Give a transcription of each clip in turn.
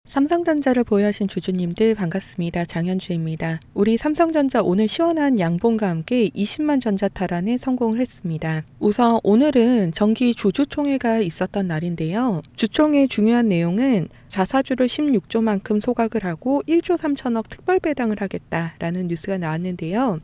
삼성전자를 보유하신 주주님들 반갑습니다. 장현주입니다. 우리 삼성전자 오늘 시원한 양봉과 함께 20만 전자 탈환에 성공을 했습니다. 우선 오늘은 정기 주주총회가 있었던 날인데요. 주총회 중요한 내용은 자사주를 16조만큼 소각을 하고 1조 3천억 특별 배당을 하겠다라는 뉴스가 나왔는데요.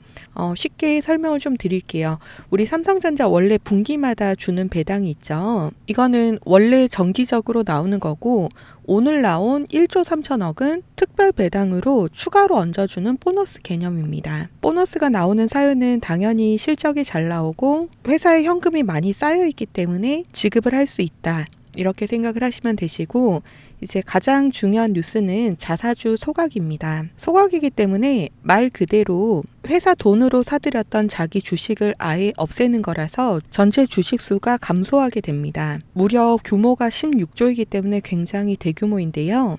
쉽게 설명을 좀 드릴게요. 우리 삼성전자 원래 분기마다 주는 배당이 있죠. 이거는 원래 정기적으로 나오는 거고 오늘 나온 1조 3천억은 특별 배당으로 추가로 얹어주는 보너스 개념입니다. 보너스가 나오는 사유는 당연히 실적이 잘 나오고 회사에 현금이 많이 쌓여있기 때문에 지급을 할 수 있다. 이렇게 생각을 하시면 되시고 이제 가장 중요한 뉴스는 자사주 소각입니다. 소각이기 때문에 말 그대로 회사 돈으로 사들였던 자기 주식을 아예 없애는 거라서 전체 주식 수가 감소하게 됩니다. 무려 규모가 16조이기 때문에 굉장히 대규모인데요.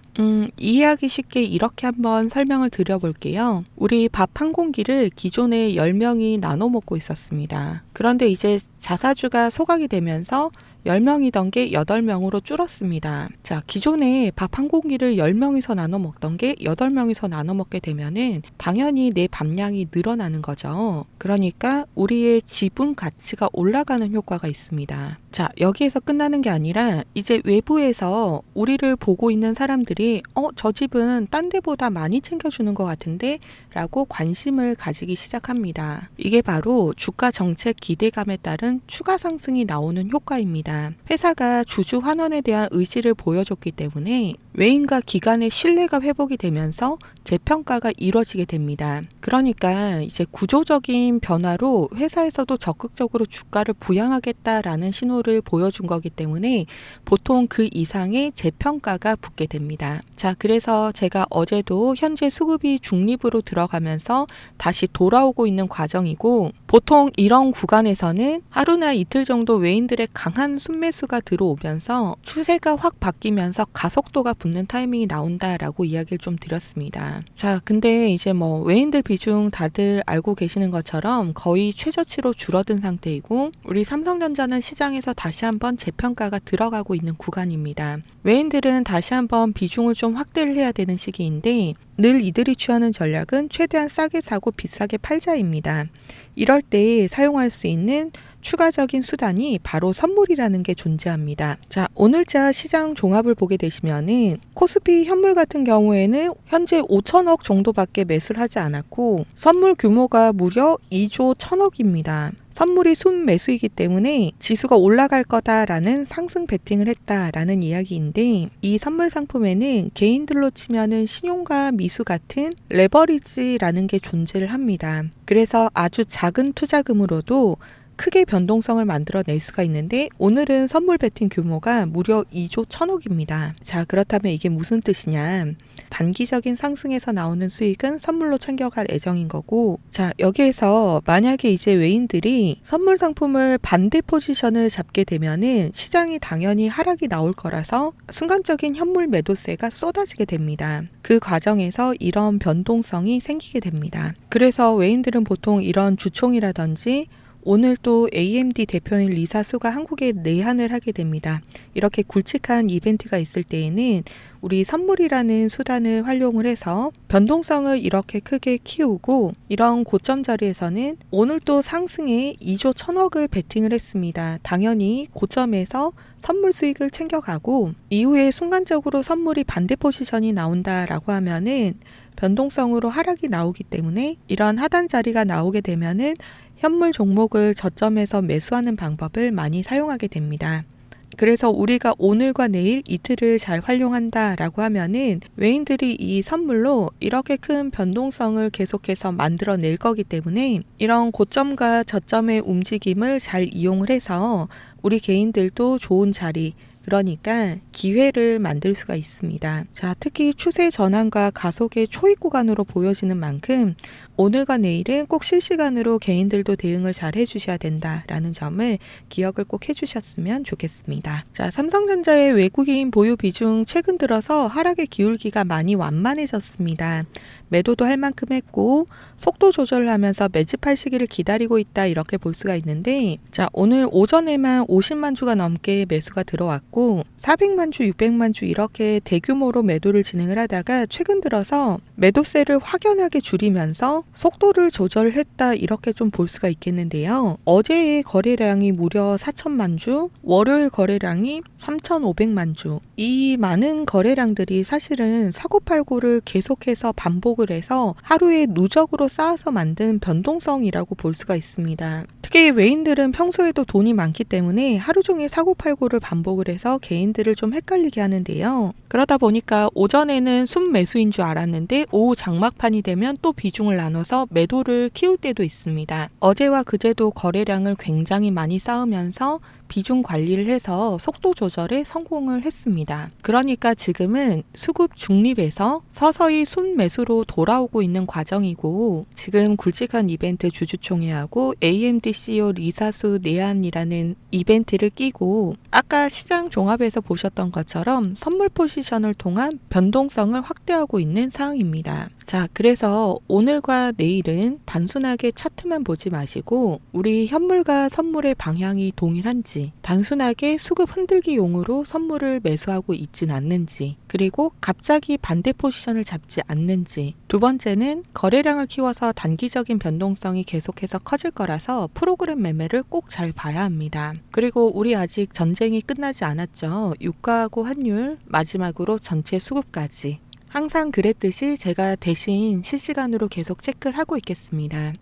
이해하기 쉽게 이렇게 한번 설명을 드려볼게요. 우리 밥 한 공기를 기존에 10명이 나눠 먹고 있었습니다. 그런데 이제 자사주가 소각이 되면서 10명이던 게 8명으로 줄었습니다. 자, 기존에 밥 한 공기를 10명이서 나눠 먹던 게 8명이서 나눠 먹게 되면은 당연히 내 밥량이 늘어나는 거죠. 그러니까 우리의 지분 가치가 올라가는 효과가 있습니다. 자, 여기에서 끝나는 게 아니라 이제 외부에서 우리를 보고 있는 사람들이 저 집은 딴 데보다 많이 챙겨주는 것 같은데? 라고 관심을 가지기 시작합니다. 이게 바로 주가 정책 기대감에 따른 추가 상승이 나오는 효과입니다. 회사가 주주 환원에 대한 의지를 보여줬기 때문에 외인과 기관의 신뢰가 회복이 되면서 재평가가 이루어지게 됩니다. 그러니까 이제 구조적인 변화로 회사에서도 적극적으로 주가를 부양하겠다라는 신호를 보여준 거기 때문에 보통 그 이상의 재평가가 붙게 됩니다. 자, 그래서 제가 어제도 현재 수급이 중립으로 들어가면서 다시 돌아오고 있는 과정이고 보통 이런 구간에서는 하루나 이틀 정도 외인들의 강한 순매수가 들어오면서 추세가 확 바뀌면서 가속도가 붙는 타이밍이 나온다라고 이야기를 좀 드렸습니다. 자, 근데 이제 외인들 비중 다들 알고 계시는 것처럼 거의 최저치로 줄어든 상태이고 우리 삼성전자는 시장에서 다시 한번 재평가가 들어가고 있는 구간입니다. 외인들은 다시 한번 비중을 좀 확대를 해야 되는 시기인데 늘 이들이 취하는 전략은 최대한 싸게 사고 비싸게 팔자입니다. 이럴 때 사용할 수 있는 추가적인 수단이 바로 선물이라는 게 존재합니다. 자, 오늘자 시장 종합을 보게 되시면은 코스피 현물 같은 경우에는 현재 5천억 정도밖에 매수를 하지 않았고 선물 규모가 무려 2조 1천억입니다. 선물이 순매수이기 때문에 지수가 올라갈 거다라는 상승 베팅을 했다라는 이야기인데 이 선물 상품에는 개인들로 치면은 신용과 미수 같은 레버리지라는 게 존재를 합니다. 그래서 아주 작은 투자금으로도 크게 변동성을 만들어낼 수가 있는데 오늘은 선물 베팅 규모가 무려 2조 1천억입니다. 자, 그렇다면 이게 무슨 뜻이냐? 단기적인 상승에서 나오는 수익은 선물로 챙겨갈 예정인 거고 자, 여기에서 만약에 이제 외인들이 선물 상품을 반대 포지션을 잡게 되면은 시장이 당연히 하락이 나올 거라서 순간적인 현물 매도세가 쏟아지게 됩니다. 그 과정에서 이런 변동성이 생기게 됩니다. 그래서 외인들은 보통 이런 주총이라든지 오늘 또 AMD 대표인 리사수가 한국에 내한을 하게 됩니다. 이렇게 굵직한 이벤트가 있을 때에는 우리 선물이라는 수단을 활용을 해서 변동성을 이렇게 크게 키우고 이런 고점 자리에서는 오늘 또 상승에 2조 1천억을 베팅을 했습니다. 당연히 고점에서 선물 수익을 챙겨가고 이후에 순간적으로 선물이 반대 포지션이 나온다라고 하면은 변동성으로 하락이 나오기 때문에 이런 하단 자리가 나오게 되면은 현물 종목을 저점에서 매수하는 방법을 많이 사용하게 됩니다. 그래서 우리가 오늘과 내일 이틀을 잘 활용한다라고 하면은 외인들이 이 선물로 이렇게 큰 변동성을 계속해서 만들어낼 거기 때문에 이런 고점과 저점의 움직임을 잘 이용을 해서 우리 개인들도 좋은 자리 그러니까 기회를 만들 수가 있습니다. 자, 특히 추세 전환과 가속의 초입 구간으로 보여지는 만큼 오늘과 내일은 꼭 실시간으로 개인들도 대응을 잘 해주셔야 된다라는 점을 기억을 꼭 해주셨으면 좋겠습니다. 자, 삼성전자의 외국인 보유 비중 최근 들어서 하락의 기울기가 많이 완만해졌습니다. 매도도 할 만큼 했고 속도 조절을 하면서 매집할 시기를 기다리고 있다 이렇게 볼 수가 있는데 자, 오늘 오전에만 50만 주가 넘게 매수가 들어왔고 있었고 400만 주, 600만 주 이렇게 대규모로 매도를 진행을 하다가 최근 들어서 매도세를 확연하게 줄이면서 속도를 조절했다 이렇게 좀 볼 수가 있겠는데요. 어제의 거래량이 무려 4천만 주, 월요일 거래량이 3,500만 주. 이 많은 거래량들이 사실은 사고팔고를 계속해서 반복을 해서 하루에 누적으로 쌓아서 만든 변동성이라고 볼 수가 있습니다. 특히 외인들은 평소에도 돈이 많기 때문에 하루 종일 사고팔고를 반복을 해서 개인들을 좀 헷갈리게 하는데요. 그러다 보니까 오전에는 순매수인 줄 알았는데 오후 장막판이 되면 또 비중을 나눠서 매도를 키울 때도 있습니다. 어제와 그제도 거래량을 굉장히 많이 쌓으면서 비중 관리를 해서 속도 조절에 성공을 했습니다. 그러니까 지금은 수급 중립에서 서서히 순매수로 돌아오고 있는 과정이고 지금 굵직한 이벤트 주주총회하고 AMD CEO 리사수 내한이라는 이벤트를 끼고 아까 시장 종합에서 보셨던 것처럼 선물 포지션을 통한 변동성을 확대하고 있는 상황입니다. 자, 그래서 오늘과 내일은 단순하게 차트만 보지 마시고 우리 현물과 선물의 방향이 동일한지, 단순하게 수급 흔들기용으로 선물을 매수하고 있진 않는지, 그리고 갑자기 반대 포지션을 잡지 않는지, 두 번째는 거래량을 키워서 단기적인 변동성이 계속해서 커질 거라서 프로그램 매매를 꼭 잘 봐야 합니다. 그리고 우리 아직 전쟁이 끝나지 않았죠. 유가하고 환율, 마지막으로 전체 수급까지. 항상 그랬듯이 제가 대신 실시간으로 계속 체크를 하고 있겠습니다.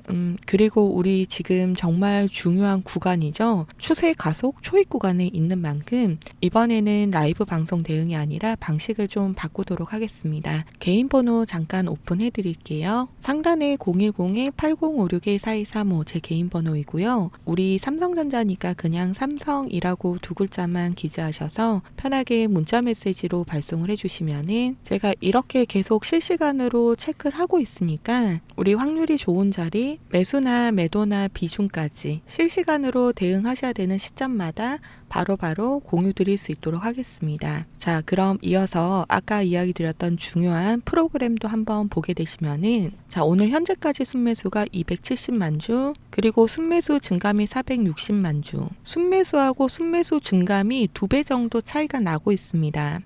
그리고 우리 지금 정말 중요한 구간이죠. 추세 가속 초입 구간에 있는 만큼 이번에는 라이브 방송 대응이 아니라 방식을 좀 바꾸도록 하겠습니다. 개인 번호 잠깐 오픈해 드릴게요. 상단에 010-8056-4235 제 개인 번호이고요. 우리 삼성전자니까 그냥 삼성이라고 두 글자만 기재하셔서 편하게 문자 메시지로 발송을 해주시면은 제가 이렇게 계속 실시간으로 체크를 하고 있으니까 우리 확률이 좋은 자리 매수나 매도나 비중까지 실시간으로 대응하셔야 되는 시점마다 바로바로 공유 드릴 수 있도록 하겠습니다. 자, 그럼 이어서 아까 이야기 드렸던 중요한 프로그램도 한번 보게 되시면은 자, 오늘 현재까지 순매수가 270만 주, 그리고 순매수 증감이 460만 주. 순매수하고 순매수 증감이 2배 정도 차이가 나고 있습니다.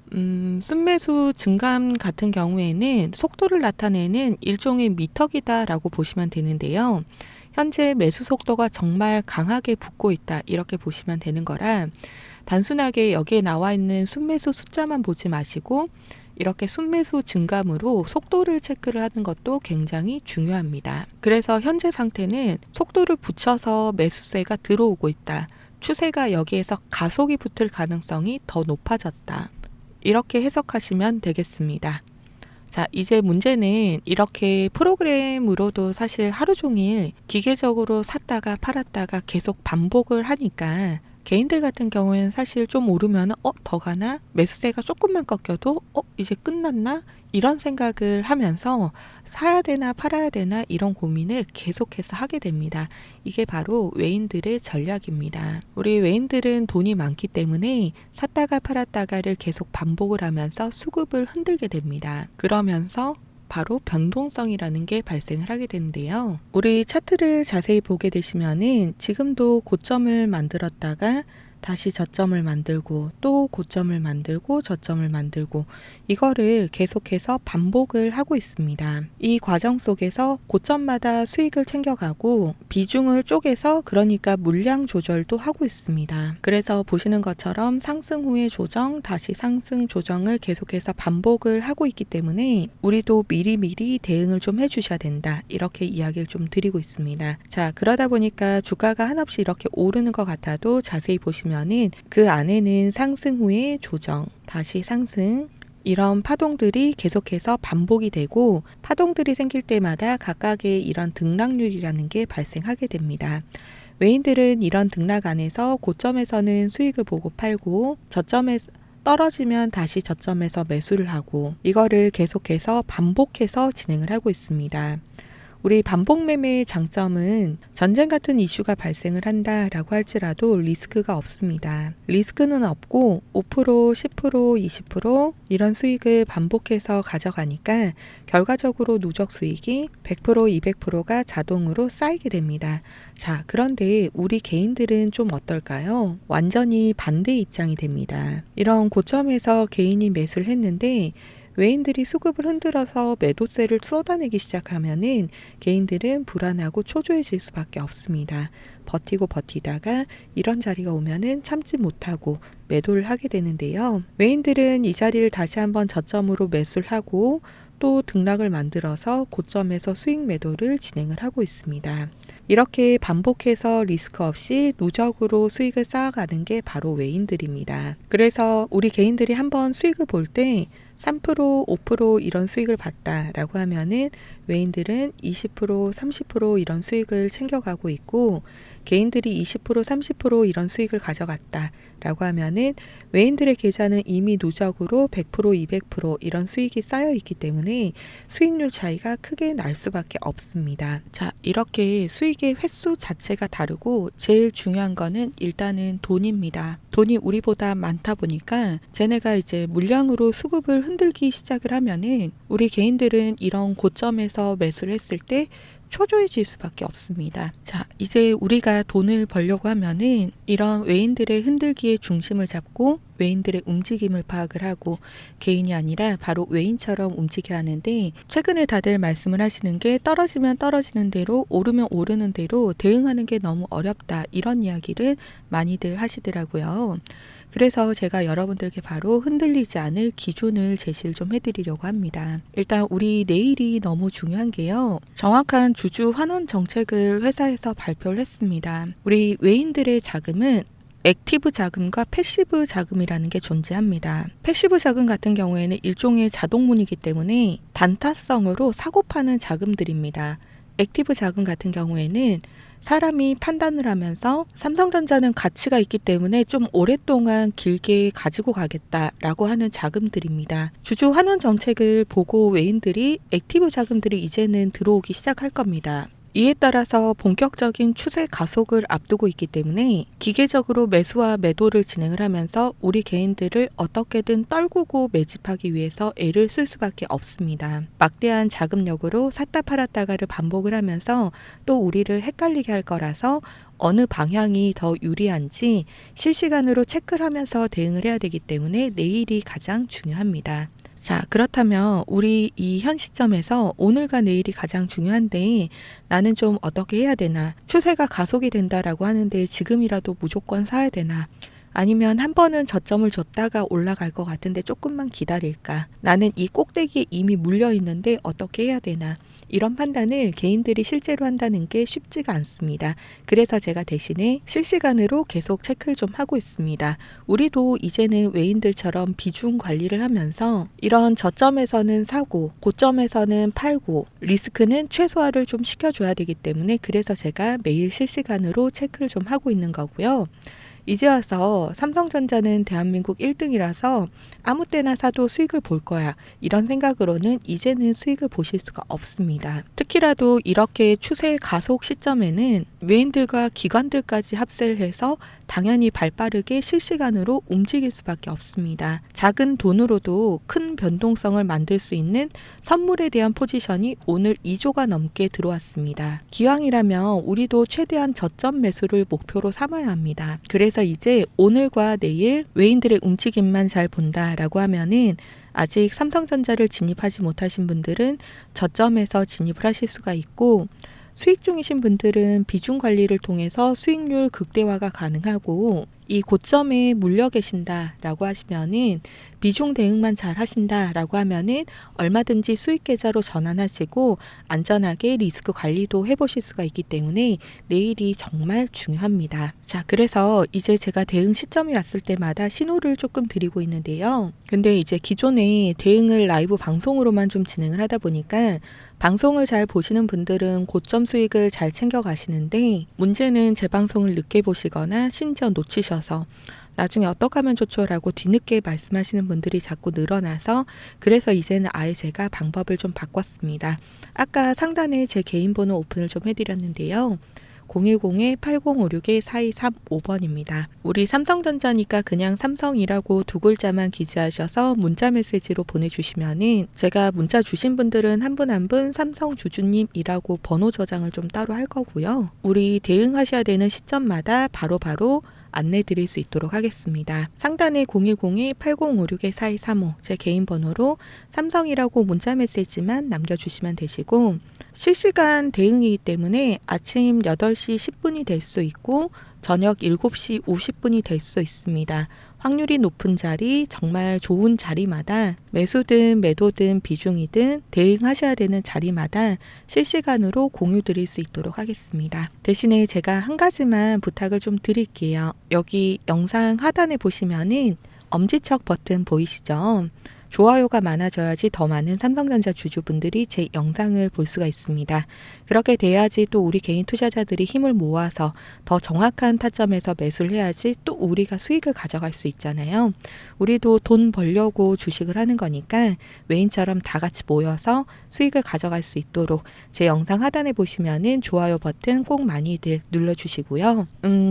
순매수 증감 같은 경우에는 속도를 나타내는 일종의 미터기다라고 보시면 되는데요. 현재 매수 속도가 정말 강하게 붙고 있다 이렇게 보시면 되는 거라 단순하게 여기에 나와 있는 순매수 숫자만 보지 마시고 이렇게 순매수 증감으로 속도를 체크를 하는 것도 굉장히 중요합니다. 그래서 현재 상태는 속도를 붙여서 매수세가 들어오고 있다. 추세가 여기에서 가속이 붙을 가능성이 더 높아졌다. 이렇게 해석하시면 되겠습니다. 자, 이제 문제는 이렇게 프로그램으로도 사실 하루 종일 기계적으로 샀다가 팔았다가 계속 반복을 하니까 개인들 같은 경우에는 사실 좀 오르면 더 가나? 매수세가 조금만 꺾여도 이제 끝났나? 이런 생각을 하면서 사야 되나 팔아야 되나 이런 고민을 계속해서 하게 됩니다. 이게 바로 외인들의 전략입니다. 우리 외인들은 돈이 많기 때문에 샀다가 팔았다가를 계속 반복을 하면서 수급을 흔들게 됩니다. 그러면서 바로 변동성이라는 게 발생을 하게 되는데요. 우리 차트를 자세히 보게 되시면은 지금도 고점을 만들었다가 다시 저점을 만들고 또 고점을 만들고 저점을 만들고 이거를 계속해서 반복을 하고 있습니다. 이 과정 속에서 고점마다 수익을 챙겨가고 비중을 쪼개서 그러니까 물량 조절도 하고 있습니다. 그래서 보시는 것처럼 상승 후의 조정, 다시 상승 조정을 계속해서 반복을 하고 있기 때문에 우리도 미리미리 대응을 좀 해주셔야 된다. 이렇게 이야기를 좀 드리고 있습니다. 자, 그러다 보니까 주가가 한없이 이렇게 오르는 것 같아도 자세히 보시면 그 안에는 상승 후의 조정, 다시 상승 이런 파동들이 계속해서 반복이 되고 파동들이 생길 때마다 각각의 이런 등락률이라는 게 발생하게 됩니다. 외인들은 이런 등락 안에서 고점에서는 수익을 보고 팔고 저점에서 떨어지면 다시 저점에서 매수를 하고 이거를 계속해서 반복해서 진행을 하고 있습니다. 우리 반복 매매의 장점은 전쟁 같은 이슈가 발생을 한다라고 할지라도 리스크가 없습니다. 리스크는 없고 5%, 10%, 20% 이런 수익을 반복해서 가져가니까 결과적으로 누적 수익이 100%, 200%가 자동으로 쌓이게 됩니다. 자, 그런데 우리 개인들은 좀 어떨까요? 완전히 반대 입장이 됩니다. 이런 고점에서 개인이 매수를 했는데 외인들이 수급을 흔들어서 매도세를 쏟아내기 시작하면은 개인들은 불안하고 초조해질 수밖에 없습니다. 버티고 버티다가 이런 자리가 오면은 참지 못하고 매도를 하게 되는데요. 외인들은 이 자리를 다시 한번 저점으로 매수를 하고 또 등락을 만들어서 고점에서 수익 매도를 진행을 하고 있습니다. 이렇게 반복해서 리스크 없이 누적으로 수익을 쌓아가는 게 바로 외인들입니다. 그래서 우리 개인들이 한번 수익을 볼 때 3%, 5% 이런 수익을 봤다라고 하면은 외인들은 20%, 30% 이런 수익을 챙겨가고 있고 개인들이 20%, 30% 이런 수익을 가져갔다라고 하면은 외인들의 계좌는 이미 누적으로 100%, 200% 이런 수익이 쌓여 있기 때문에 수익률 차이가 크게 날 수밖에 없습니다. 자, 이렇게 수익의 횟수 자체가 다르고 제일 중요한 거는 일단은 돈입니다. 돈이 우리보다 많다 보니까 쟤네가 이제 물량으로 수급을 흔들기 시작을 하면은 우리 개인들은 이런 고점에서 매수를 했을 때 초조해질 수밖에 없습니다. 자, 이제 우리가 돈을 벌려고 하면은 이런 외인들의 흔들기의 중심을 잡고 외인들의 움직임을 파악을 하고 개인이 아니라 바로 외인처럼 움직여야 하는데 최근에 다들 말씀을 하시는 게 떨어지면 떨어지는 대로 오르면 오르는 대로 대응하는 게 너무 어렵다 이런 이야기를 많이들 하시더라고요. 그래서 제가 여러분들께 바로 흔들리지 않을 기준을 제시를 좀 해드리려고 합니다. 일단 우리 내일이 너무 중요한 게요. 정확한 주주 환원 정책을 회사에서 발표를 했습니다. 우리 외인들의 자금은 액티브 자금과 패시브 자금이라는 게 존재합니다. 패시브 자금 같은 경우에는 일종의 자동문이기 때문에 단타성으로 사고 파는 자금들입니다. 액티브 자금 같은 경우에는 사람이 판단을 하면서 삼성전자는 가치가 있기 때문에 좀 오랫동안 길게 가지고 가겠다라고 하는 자금들입니다. 주주 환원 정책을 보고 외인들이 액티브 자금들이 이제는 들어오기 시작할 겁니다. 이에 따라서 본격적인 추세 가속을 앞두고 있기 때문에 기계적으로 매수와 매도를 진행을 하면서 우리 개인들을 어떻게든 떨구고 매집하기 위해서 애를 쓸 수밖에 없습니다. 막대한 자금력으로 샀다 팔았다가를 반복을 하면서 또 우리를 헷갈리게 할 거라서 어느 방향이 더 유리한지 실시간으로 체크를 하면서 대응을 해야 되기 때문에 내일이 가장 중요합니다. 자, 그렇다면 우리 이 현 시점에서 오늘과 내일이 가장 중요한데 나는 좀 어떻게 해야 되나? 추세가 가속이 된다라고 하는데 지금이라도 무조건 사야 되나? 아니면 한 번은 저점을 줬다가 올라갈 것 같은데 조금만 기다릴까? 나는 이 꼭대기에 이미 물려 있는데 어떻게 해야 되나? 이런 판단을 개인들이 실제로 한다는 게 쉽지가 않습니다. 그래서 제가 대신에 실시간으로 계속 체크를 좀 하고 있습니다. 우리도 이제는 외인들처럼 비중 관리를 하면서 이런 저점에서는 사고 고점에서는 팔고 리스크는 최소화를 좀 시켜줘야 되기 때문에 그래서 제가 매일 실시간으로 체크를 좀 하고 있는 거고요. 이제 와서 삼성전자는 대한민국 1등이라서 아무 때나 사도 수익을 볼 거야. 이런 생각으로는 이제는 수익을 보실 수가 없습니다. 특히라도 이렇게 추세 가속 시점에는 외인들과 기관들까지 합세를 해서 당연히 발빠르게 실시간으로 움직일 수밖에 없습니다. 작은 돈으로도 큰 변동성을 만들 수 있는 선물에 대한 포지션이 오늘 2조가 넘게 들어왔습니다. 기왕이라면 우리도 최대한 저점 매수를 목표로 삼아야 합니다. 그래서 이제 오늘과 내일 외인들의 움직임만 잘 본다라고 하면은 아직 삼성전자를 진입하지 못하신 분들은 저점에서 진입을 하실 수가 있고 수익 중이신 분들은 비중 관리를 통해서 수익률 극대화가 가능하고 이 고점에 물려 계신다라고 하시면은 비중 대응만 잘 하신다라고 하면은 얼마든지 수익 계좌로 전환하시고 안전하게 리스크 관리도 해보실 수가 있기 때문에 내일이 정말 중요합니다. 자, 그래서 이제 제가 대응 시점이 왔을 때마다 신호를 조금 드리고 있는데요. 근데 이제 기존에 대응을 라이브 방송으로만 좀 진행을 하다 보니까 방송을 잘 보시는 분들은 고점 수익을 잘 챙겨 가시는데 문제는 제 방송을 늦게 보시거나 심지어 놓치셔서 나중에 어떻게 하면 좋죠라고 뒤늦게 말씀하시는 분들이 자꾸 늘어나서 그래서 이제는 아예 제가 방법을 좀 바꿨습니다. 아까 상단에 제 개인 번호 오픈을 좀 해드렸는데요. 010-8056-4235번입니다. 우리 삼성전자니까 그냥 삼성이라고 두 글자만 기재하셔서 문자 메시지로 보내주시면은 제가 문자 주신 분들은 한 분 한 분 삼성 주주님이라고 번호 저장을 좀 따로 할 거고요. 우리 대응하셔야 되는 시점마다 바로바로 안내 드릴 수 있도록 하겠습니다. 상단에 010-8056-4235 제 개인 번호로 삼성이라고 문자 메시지만 남겨주시면 되시고 실시간 대응이기 때문에 아침 8시 10분이 될 수 있고 저녁 7시 50분이 될 수 있습니다. 확률이 높은 자리, 정말 좋은 자리마다 매수든 매도든 비중이든 대응하셔야 되는 자리마다 실시간으로 공유 드릴 수 있도록 하겠습니다. 대신에 제가 한 가지만 부탁을 좀 드릴게요. 여기 영상 하단에 보시면은 엄지척 버튼 보이시죠? 좋아요가 많아져야지 더 많은 삼성전자 주주분들이 제 영상을 볼 수가 있습니다. 그렇게 돼야지 또 우리 개인 투자자들이 힘을 모아서 더 정확한 타점에서 매수를 해야지 또 우리가 수익을 가져갈 수 있잖아요. 우리도 돈 벌려고 주식을 하는 거니까 외인처럼 다 같이 모여서 수익을 가져갈 수 있도록 제 영상 하단에 보시면은 좋아요 버튼 꼭 많이들 눌러주시고요.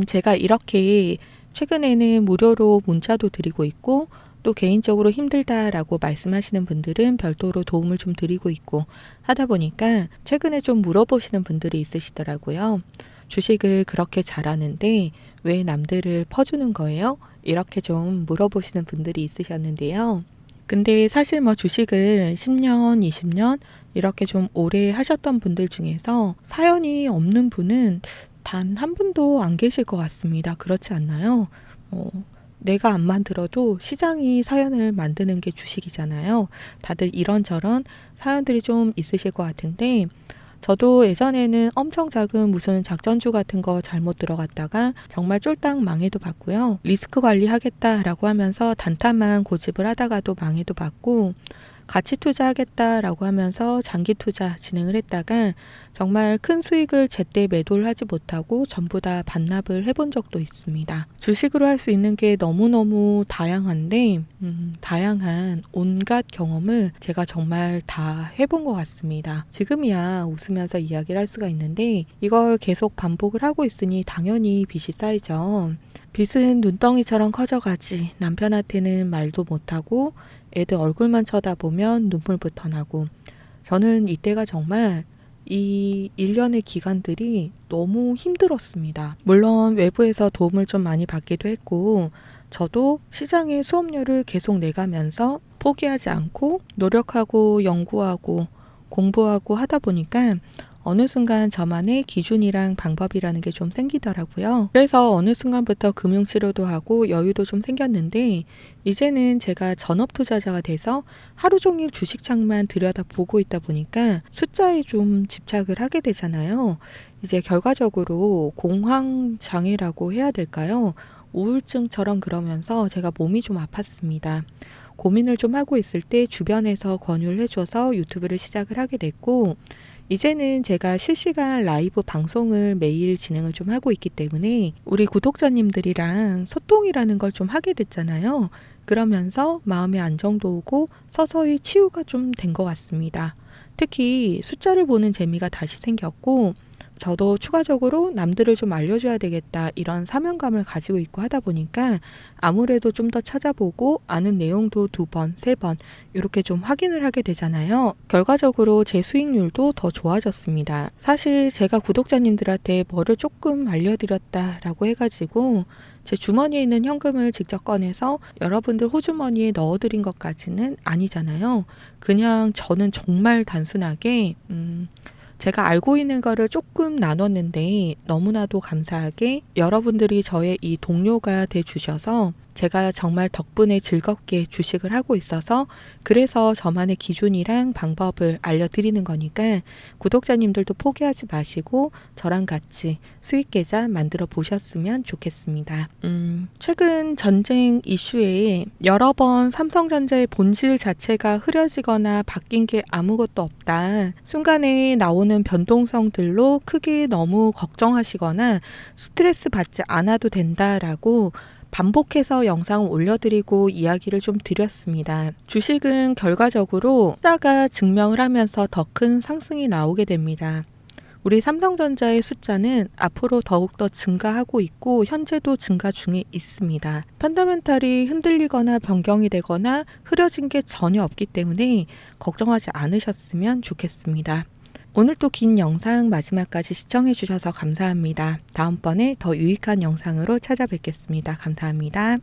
제가 이렇게 최근에는 무료로 문자도 드리고 있고 또 개인적으로 힘들다라고 말씀하시는 분들은 별도로 도움을 좀 드리고 있고 하다 보니까 최근에 좀 물어보시는 분들이 있으시더라고요. 주식을 그렇게 잘하는데 왜 남들을 퍼주는 거예요? 이렇게 좀 물어보시는 분들이 있으셨는데요. 근데 사실 뭐 주식을 10년, 20년 이렇게 좀 오래 하셨던 분들 중에서 사연이 없는 분은 단 한 분도 안 계실 것 같습니다. 그렇지 않나요? 내가 안 만들어도 시장이 사연을 만드는 게 주식이잖아요. 다들 이런저런 사연들이 좀 있으실 것 같은데 저도 예전에는 엄청 작은 무슨 작전주 같은 거 잘못 들어갔다가 정말 쫄딱 망해도 봤고요. 리스크 관리하겠다라고 하면서 단타만 고집을 하다가도 망해도 봤고 가치 투자하겠다라고 하면서 장기 투자 진행을 했다가 정말 큰 수익을 제때 매도를 하지 못하고 전부 다 반납을 해본 적도 있습니다. 주식으로 할 수 있는 게 너무너무 다양한데 다양한 온갖 경험을 제가 정말 다 해본 것 같습니다. 지금이야 웃으면서 이야기를 할 수가 있는데 이걸 계속 반복을 하고 있으니 당연히 빚이 쌓이죠. 빚은 눈덩이처럼 커져가지 남편한테는 말도 못하고 애들 얼굴만 쳐다보면 눈물부터 나고 저는 이때가 정말 이 1년의 기간들이 너무 힘들었습니다. 물론 외부에서 도움을 좀 많이 받기도 했고 저도 시장의 수업료를 계속 내가면서 포기하지 않고 노력하고 연구하고 공부하고 하다 보니까 어느 순간 저만의 기준이랑 방법이라는 게 좀 생기더라고요. 그래서 어느 순간부터 금융치료도 하고 여유도 좀 생겼는데 이제는 제가 전업 투자자가 돼서 하루 종일 주식창만 들여다보고 있다 보니까 숫자에 좀 집착을 하게 되잖아요. 이제 결과적으로 공황장애라고 해야 될까요? 우울증처럼 그러면서 제가 몸이 좀 아팠습니다. 고민을 좀 하고 있을 때 주변에서 권유를 해줘서 유튜브를 시작을 하게 됐고 이제는 제가 실시간 라이브 방송을 매일 진행을 좀 하고 있기 때문에 우리 구독자님들이랑 소통이라는 걸 좀 하게 됐잖아요. 그러면서 마음의 안정도 오고 서서히 치유가 좀 된 것 같습니다. 특히 숫자를 보는 재미가 다시 생겼고 저도 추가적으로 남들을 좀 알려줘야 되겠다 이런 사명감을 가지고 있고 하다 보니까 아무래도 좀 더 찾아보고 아는 내용도 2번, 3번 이렇게 좀 확인을 하게 되잖아요. 결과적으로 제 수익률도 더 좋아졌습니다. 사실 제가 구독자님들한테 뭐를 조금 알려드렸다라고 해가지고 제 주머니에 있는 현금을 직접 꺼내서 여러분들 호주머니에 넣어드린 것까지는 아니잖아요. 그냥 저는 정말 단순하게 제가 알고 있는 거를 조금 나눴는데 너무나도 감사하게 여러분들이 저의 이 동료가 돼 주셔서 제가 정말 덕분에 즐겁게 주식을 하고 있어서 그래서 저만의 기준이랑 방법을 알려드리는 거니까 구독자님들도 포기하지 마시고 저랑 같이 수익 계좌 만들어 보셨으면 좋겠습니다. 최근 전쟁 이슈에 여러 번 삼성전자의 본질 자체가 흐려지거나 바뀐 게 아무것도 없다. 순간에 나오는 변동성들로 크게 너무 걱정하시거나 스트레스 받지 않아도 된다라고 반복해서 영상을 올려드리고 이야기를 좀 드렸습니다. 주식은 결과적으로 숫자가 증명을 하면서 더 큰 상승이 나오게 됩니다. 우리 삼성전자의 숫자는 앞으로 더욱더 증가하고 있고 현재도 증가 중에 있습니다. 펀더멘탈이 흔들리거나 변경이 되거나 흐려진 게 전혀 없기 때문에 걱정하지 않으셨으면 좋겠습니다. 오늘 또 긴 영상 마지막까지 시청해 주셔서 감사합니다. 다음번에 더 유익한 영상으로 찾아뵙겠습니다. 감사합니다.